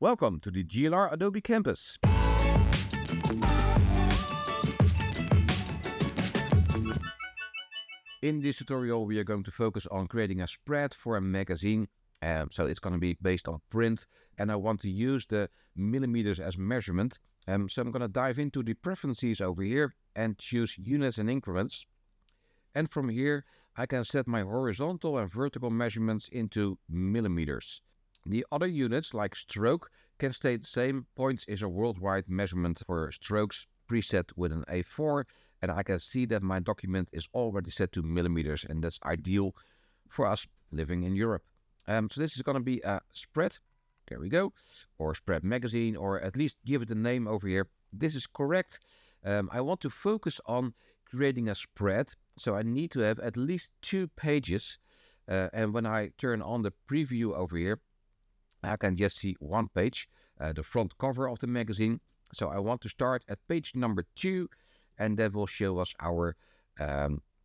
Welcome to the GLR Adobe Campus. In this tutorial, we are going to focus on creating a spread for a magazine. So it's going to be based on print, and I want to use the millimeters as measurement. So I'm going to dive into the preferences over here and choose units and increments. And from here, I can set my horizontal and vertical measurements into millimeters. The other units, like stroke, can stay the same. Points is a worldwide measurement for strokes, preset with an A4, and I can see that my document is already set to millimeters, and that's ideal for us living in Europe. So this is going to be a spread. There we go. Or spread magazine, or at least give it a name over here. This is correct. I want to focus on creating a spread, so I need to have at least 2 pages. And when I turn on the preview over here, I can just see 1 page, the front cover of the magazine. So I want to start at page number 2, and that will show us our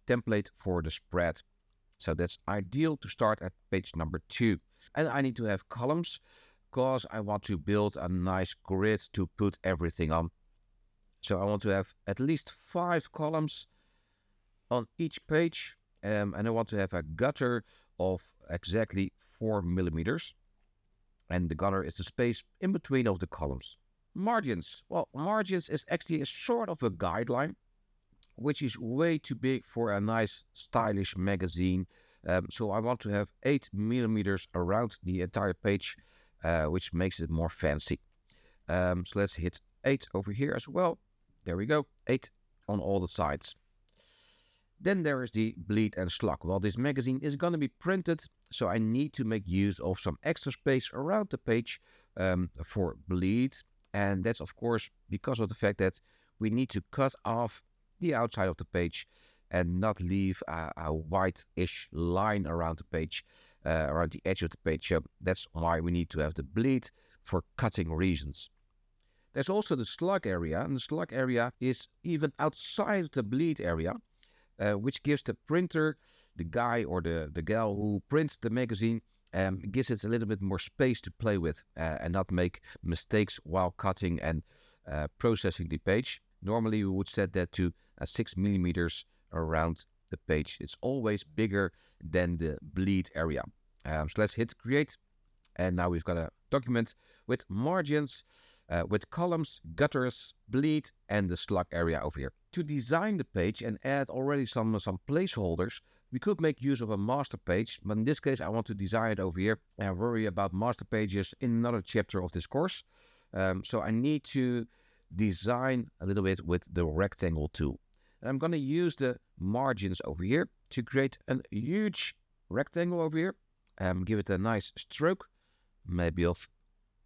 template for the spread. So that's ideal to start at page number 2. And I need to have columns, because I want to build a nice grid to put everything on. So I want to have at least 5 columns on each page, and I want to have a gutter of exactly 4 millimeters. And the gutter is the space in between of the columns. Margins. Well, margins is actually a sort of a guideline, which is way too big for a nice, stylish magazine. So I want to have 8 millimeters around the entire page, which makes it more fancy. So let's hit 8 over here as well. There we go, 8 on all the sides. Then there is the bleed and slug. Well, this magazine is going to be printed, so I need to make use of some extra space around the page for bleed. And that's, of course, because of the fact that we need to cut off the outside of the page and not leave a white-ish line around the page, around the edge of the page. So that's why we need to have the bleed for cutting reasons. There's also the slug area, and the slug area is even outside of the bleed area, which gives the printer, the guy or the gal who prints the magazine, gives it a little bit more space to play with and not make mistakes while cutting and processing the page. Normally we would set that to 6 millimeters around the page. It's always bigger than the bleed area. So let's hit create, and now we've got a document with margins, with columns, gutters, bleed, and the slug area over here. To design the page and add already some placeholders, we could make use of a master page, but in this case I want to design it over here and worry about master pages in another chapter of this course. So I need to design a little bit with the rectangle tool. And I'm going to use the margins over here to create a huge rectangle over here. Give it a nice stroke, maybe of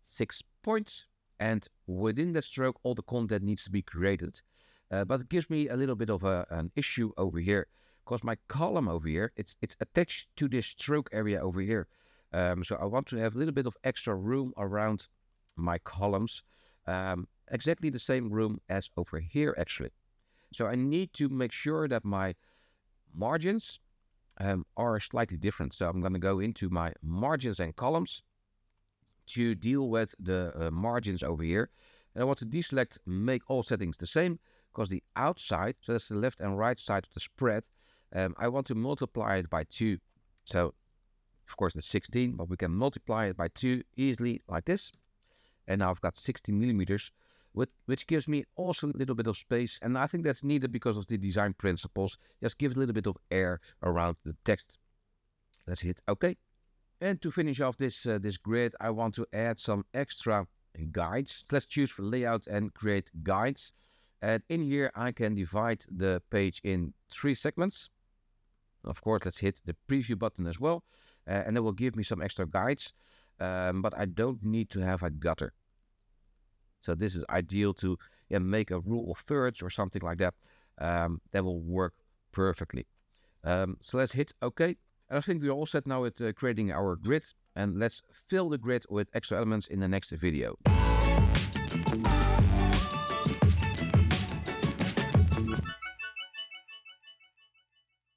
6 points. And within that stroke, all the content needs to be created. But it gives me a little bit of an issue over here, because my column over here, it's attached to this stroke area over here. So I want to have a little bit of extra room around my columns. Exactly the same room as over here, actually. So I need to make sure that my margins are slightly different. So I'm going to go into my margins and columns to deal with the margins over here. And I want to deselect make all settings the same, because the outside, so that's the left and right side of the spread, I want to multiply it by 2. So of course it's 16, but we can multiply it by 2 easily like this. And now I've got 60 millimeters, which gives me also a little bit of space. And I think that's needed because of the design principles. Just give it a little bit of air around the text. Let's hit OK. And to finish off this grid, I want to add some extra guides. Let's choose for layout and create guides. And in here, I can divide the page in 3 segments. Of course, let's hit the preview button as well. And it will give me some extra guides. But I don't need to have a gutter. So this is ideal to make a rule of thirds or something like that. That will work perfectly. So let's hit OK. And I think we're all set now with creating our grid. And let's fill the grid with extra elements in the next video.